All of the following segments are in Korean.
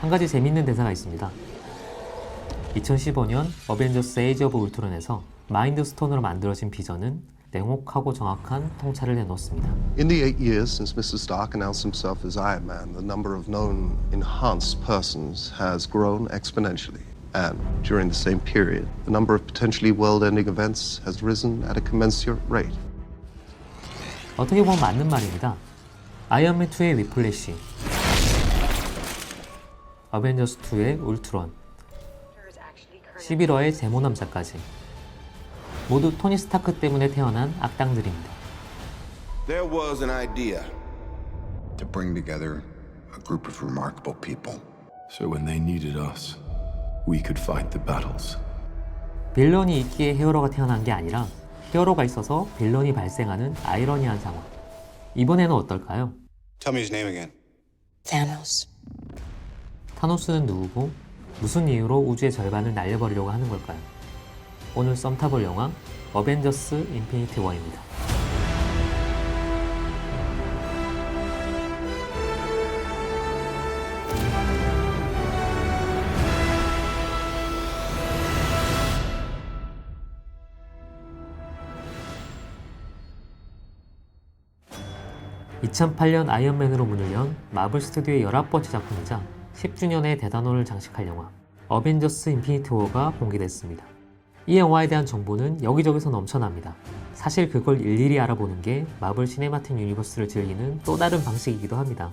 한 가지 재밌는 대사가 있습니다. 2015년 어벤져스 에이지 오브 울트론에서 마인드 스톤으로 만들어진 비전은 냉혹하고 정확한 통찰을 내놓습니다. In the 8 years since Mr. Stark announced himself as Iron Man, the number of known enhanced persons has grown exponentially. And during the same period, the number of potentially world-ending events has risen at a commensurate rate. 어떻게 보면 맞는 말입니다. 아이언맨 2의 위플래시, 어벤져스 2의 울트론, 11화의 제모남자까지 모두 토니 스타크 때문에 태어난 악당들입니다. There was an idea to bring together a group of remarkable people. So when they needed us, we could fight the battles. 빌런이 있기에 히어로가 태어난 게 아니라 히어로가 있어서 빌런이 발생하는 아이러니한 상황. 이번에는 어떨까요? Tell me his name again. Thanos. 타노스는 누구고 무슨 이유로 우주의 절반을 날려버리려고 하는 걸까요? 오늘 썸 타볼 영화 어벤져스 인피니티 워입니다. (2008년) 아이언맨으로 문을 연 마블 스튜디오의 19번째 작품이자 10주년의 대단원을 장식할 영화 어벤져스 인피니티 워가 공개됐습니다. 이 영화에 대한 정보는 여기저기서 넘쳐납니다. 사실 그걸 일일이 알아보는 게 마블 시네마틱 유니버스를 즐기는 또 다른 방식이기도 합니다.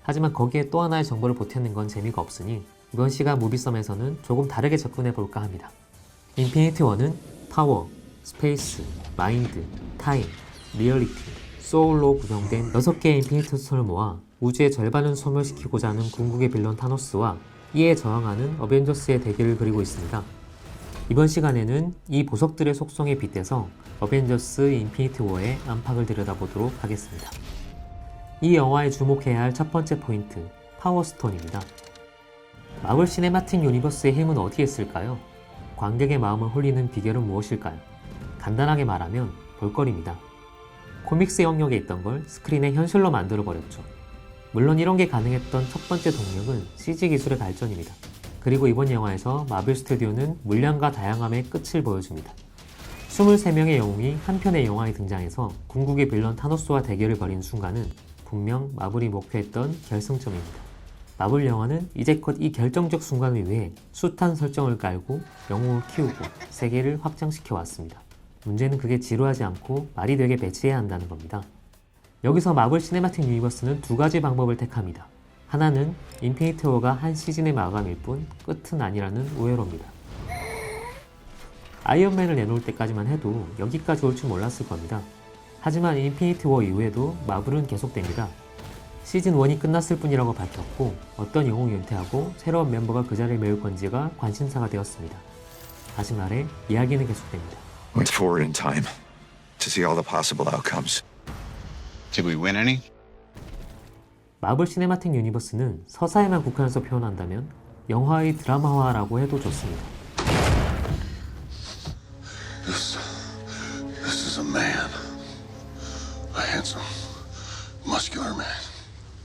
하지만 거기에 또 하나의 정보를 보태는 건 재미가 없으니 이번 시간 무비썸에서는 조금 다르게 접근해 볼까 합니다. 인피니티 워는 파워, 스페이스, 마인드, 타임, 리얼리티, 소울로 구성된 6개의 인피니티 스톤을 모아 우주의 절반을 소멸시키고자 하는 궁극의 빌런 타노스와 이에 저항하는 어벤져스의 대결을 그리고 있습니다. 이번 시간에는 이 보석들의 속성에 빗대서 어벤져스 인피니티 워의 안팎을 들여다보도록 하겠습니다. 이 영화에 주목해야 할 첫 번째 포인트, 파워스톤입니다. 마블 시네마틱 유니버스의 힘은 어디에 있을까요? 관객의 마음을 홀리는 비결은 무엇일까요? 간단하게 말하면 볼거리입니다. 코믹스 영역에 있던 걸 스크린에 현실로 만들어버렸죠. 물론 이런 게 가능했던 첫 번째 동력은 CG 기술의 발전입니다. 그리고 이번 영화에서 마블 스튜디오는 물량과 다양함의 끝을 보여줍니다. 23명의 영웅이 한 편의 영화에 등장해서 궁극의 빌런 타노스와 대결을 벌이는 순간은 분명 마블이 목표했던 결승점입니다. 마블 영화는 이제껏 이 결정적 순간을 위해 숱한 설정을 깔고 영웅을 키우고 세계를 확장시켜 왔습니다. 문제는 그게 지루하지 않고 말이 되게 배치해야 한다는 겁니다. 여기서 마블 시네마틱 유니버스는 두 가지 방법을 택합니다. 하나는 인피니티 워가 한 시즌의 마감일 뿐 끝은 아니라는 우회로입니다. 아이언맨을 내놓을 때까지만 해도 여기까지 올 줄 몰랐을 겁니다. 하지만 인피니티 워 이후에도 마블은 계속됩니다. 시즌 1이 끝났을 뿐이라고 밝혔고 어떤 영웅이 은퇴하고 새로운 멤버가 그 자리를 메울 건지가 관심사가 되었습니다. 다시 말해 이야기는 계속됩니다. Went forward in time to see all the possible outcomes. Did we win any? 마블 시네마틱 유니버스는 서사에만 국한해서 표현한다면 영화의 드라마화라고 해도 좋습니다. This is a man. A handsome, muscular man.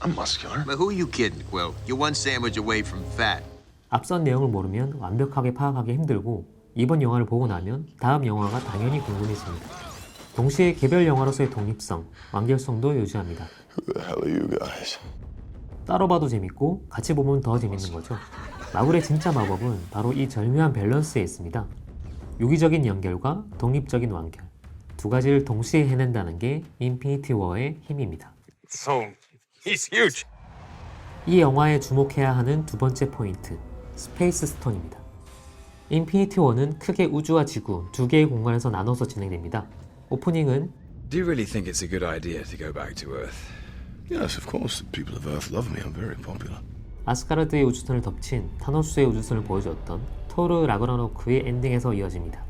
I'm muscular. But who are you kidding, Quill? You're one sandwich away from fat. 앞선 내용을 모르면 완벽하게 파악하기 힘들고 이번 영화를 보고 나면 다음 영화가 당연히 궁금해집니다. 동시에 개별 영화로서의 독립성, 완결성도 유지합니다. Who the hell are you guys? 따로 봐도 재밌고 같이 보면 더 재밌는 거죠. 마블의 진짜 마법은 바로 이 절묘한 밸런스에 있습니다. 유기적인 연결과 독립적인 완결, 두 가지를 동시에 해낸다는 게 인피니티 워의 힘입니다. So, he's huge. 이 영화에 주목해야 하는 두 번째 포인트, 스페이스 스톤입니다. 인피니티 워는 크게 우주와 지구 두 개의 공간에서 나눠서 진행됩니다. 오프닝은 Do you really think it's a good idea to go back to Earth? Yes, of course. The people of Earth love me. I'm very popular. 아스가르드의 우주선을 덮친 타노스의 우주선을 보여주었던 토르 라그나로크의 엔딩에서 이어집니다.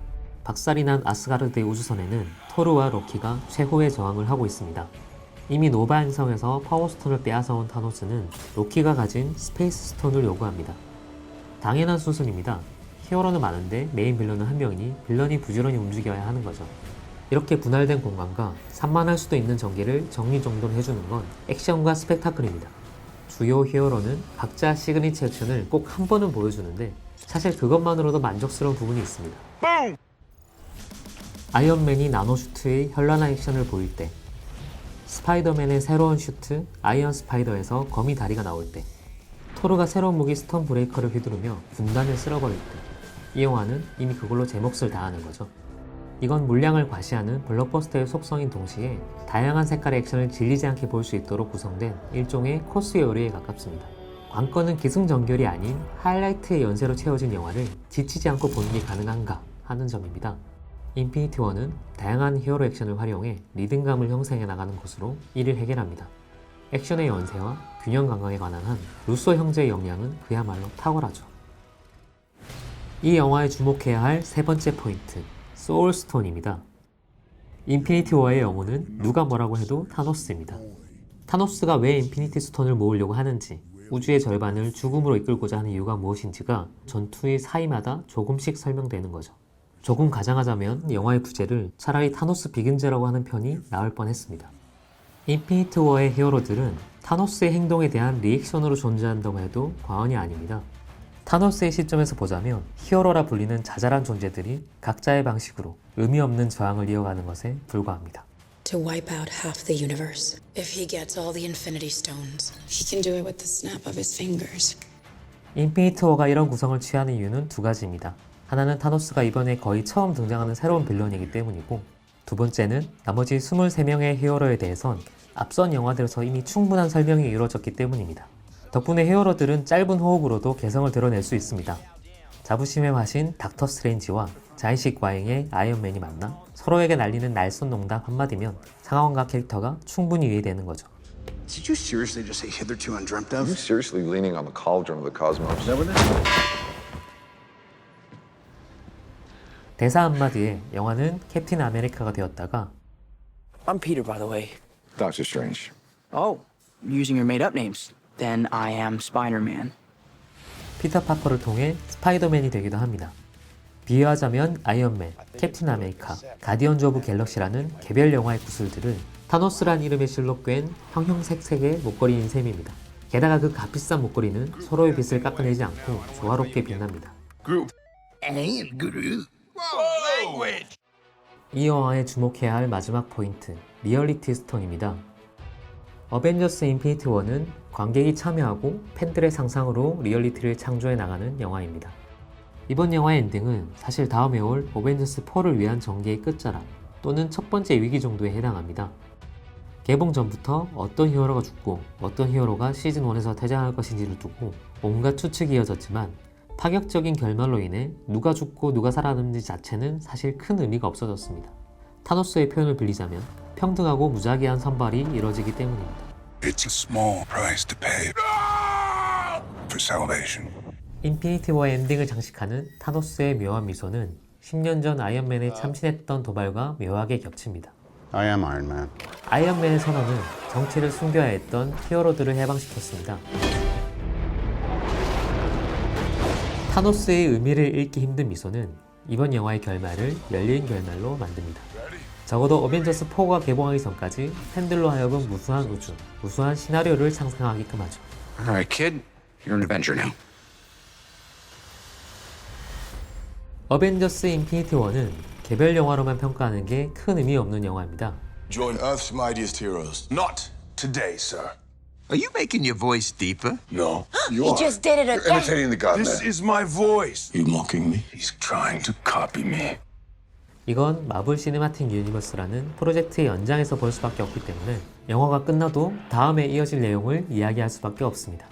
박살이 난 아스가르드의 우주선에는 토르와 로키가 최후의 저항을 하고 있습니다. 이미 노바 행성에서 파워스톤을 빼앗아온 타노스는 로키가 가진 스페이스 스톤을 요구합니다. 당연한 수순입니다. 히어로는 많은데 메인 빌런은 한 명이니 빌런이 부지런히 움직여야 하는 거죠. 이렇게 분할된 공간과 산만할 수도 있는 전개를 정리정돈을 해주는 건 액션과 스펙타클입니다. 주요 히어로는 각자 시그니처 액션을 꼭 한 번은 보여주는데 사실 그것만으로도 만족스러운 부분이 있습니다. 아이언맨이 나노슈트의 현란한 액션을 보일 때, 스파이더맨의 새로운 슈트 아이언 스파이더에서 거미 다리가 나올 때, 토르가 새로운 무기 스톤 브레이커를 휘두르며 군단을 쓸어버릴 때, 이 영화는 이미 그걸로 제 몫을 다하는 거죠. 이건 물량을 과시하는 블록버스터의 속성인 동시에 다양한 색깔의 액션을 질리지 않게 볼 수 있도록 구성된 일종의 코스 요리에 가깝습니다. 관건은 기승전결이 아닌 하이라이트의 연쇄로 채워진 영화를 지치지 않고 보는 게 가능한가 하는 점입니다. 인피니티 워는 다양한 히어로 액션을 활용해 리듬감을 형성해 나가는 것으로 이를 해결합니다. 액션의 연쇄와 균형 감각에 관한 한 루소 형제의 역량은 그야말로 탁월하죠. 이 영화에 주목해야 할 세 번째 포인트, 소울스톤입니다. 인피니티 워의 영혼은 누가 뭐라고 해도 타노스입니다. 타노스가 왜 인피니티 스톤을 모으려고 하는지, 우주의 절반을 죽음으로 이끌고자 하는 이유가 무엇인지가 전투의 사이마다 조금씩 설명되는 거죠. 조금 가장하자면 영화의 부제를 차라리 타노스 비긴즈라고 하는 편이 나을 뻔했습니다. 인피니티 워의 히어로들은 타노스의 행동에 대한 리액션으로 존재한다고 해도 과언이 아닙니다. 타노스의 시점에서 보자면 히어로라 불리는 자잘한 존재들이 각자의 방식으로 의미 없는 저항을 이어가는 것에 불과합니다. To wipe out half the universe. If he gets all the Infinity Stones, he can do it with the snap of his fingers. 인피니티 워가 이런 구성을 취하는 이유는 두 가지입니다. 하나는 타노스가 이번에 거의 처음 등장하는 새로운 빌런이기 때문이고, 두 번째는 나머지 23명의 히어로에 대해선 앞선 영화들에서 이미 충분한 설명이 이루어졌기 때문입니다. 덕분에 히어로들은 짧은 호흡으로도 개성을 드러낼 수 있습니다. 자부심의 화신 닥터 스트레인지와 자의식 과잉의 아이언맨이 만나 서로에게 날리는 날선 농담 한마디면 상황과 캐릭터가 충분히 이해되는 거죠. Did you seriously just say hitherto undreamt of? Are you seriously leaning on the cauldron of the cosmos? 대사 한마디에 영화는 캡틴 아메리카가 되었다가 I'm Peter, by the way. Doctor Strange. Oh, using your made-up names. Then I am Spider-Man. 피터 파커를 통해 스파이더맨이 되기도 합니다. 비유하자면 아이언맨, 캡틴 아메리카, 가디언즈 오브 갤럭시라는 개별 영화의 구슬들은 타노스란 이름에 실로 꿰인 형형색색의 목걸이인 셈입니다. 게다가 그 값비싼 목걸이는 서로의 빛을 깎아내지 않고 조화롭게 빛납니다. 이 영화에 주목해야 할 마지막 포인트, 리얼리티 스톤입니다. 어벤져스 인피니티 워는 관객이 참여하고 팬들의 상상으로 리얼리티를 창조해 나가는 영화입니다. 이번 영화의 엔딩은 사실 다음에 올 어벤져스 4를 위한 전개의 끝자락 또는 첫 번째 위기 정도에 해당합니다. 개봉 전부터 어떤 히어로가 죽고 어떤 히어로가 시즌 1에서 퇴장할 것인지를 두고 온갖 추측이 이어졌지만 파격적인 결말로 인해 누가 죽고 누가 살아남는지 자체는 사실 큰 의미가 없어졌습니다. 타노스의 표현을 빌리자면 평등하고 무작위한 선발이 이루어지기 때문입니다. It's a small price to pay for salvation. 인피니티 워의 엔딩을 장식하는 타노스의 묘한 미소는 10년 전 아이언맨에 참신했던 도발과 묘하게 겹칩니다. I am Iron Man. 아이언맨의 선언은 정체를 숨겨야 했던 히어로들을 해방시켰습니다. 타노스의 의미를 읽기 힘든 미소는 이번 영화의 결말을 열린 결말로 만듭니다. 적어도 어벤져스 4가 개봉하기 전까지 팬들로 하여금 무수한 우주, 무수한 시나리오를 상상하게끔 하죠. All right, kid. You're an Avenger now. 어벤져스 인피니티 워는 개별 영화로만 평가하는 게 큰 의미 없는 영화입니다. Join Earth's mightiest heroes. Not today, sir. Are you making your voice deeper? No. He just did it You're again. imitating the god. This is my voice. You mocking me? He's trying to copy me. 이건 마블 시네마틱 유니버스라는 프로젝트의 연장에서 볼 수밖에 없기 때문에 영화가 끝나도 다음에 이어질 내용을 이야기할 수밖에 없습니다.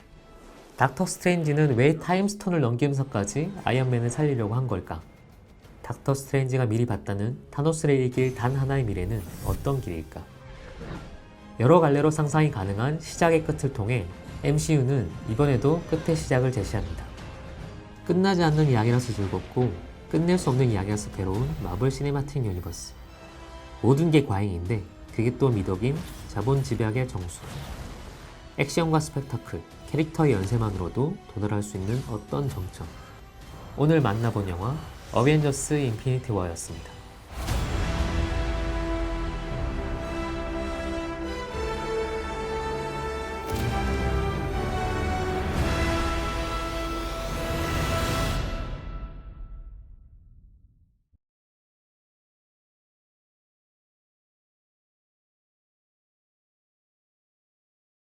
닥터 스트레인지는 왜 타임스톤을 넘기면서까지 아이언맨을 살리려고 한 걸까? 닥터 스트레인지가 미리 봤다는 타노스를 이길 단 하나의 미래는 어떤 길일까? 여러 갈래로 상상이 가능한 시작의 끝을 통해 MCU는 이번에도 끝의 시작을 제시합니다. 끝나지 않는 이야기라서 즐겁고 끝낼 수 없는 이야기라서 괴로운 마블 시네마틱 유니버스. 모든 게 과잉인데 그게 또 미덕인 자본 집약의 정수. 액션과 스펙타클, 캐릭터의 연쇄만으로도 도달할 수 있는 어떤 정점. 오늘 만나본 영화 어벤져스 인피니티 워였습니다.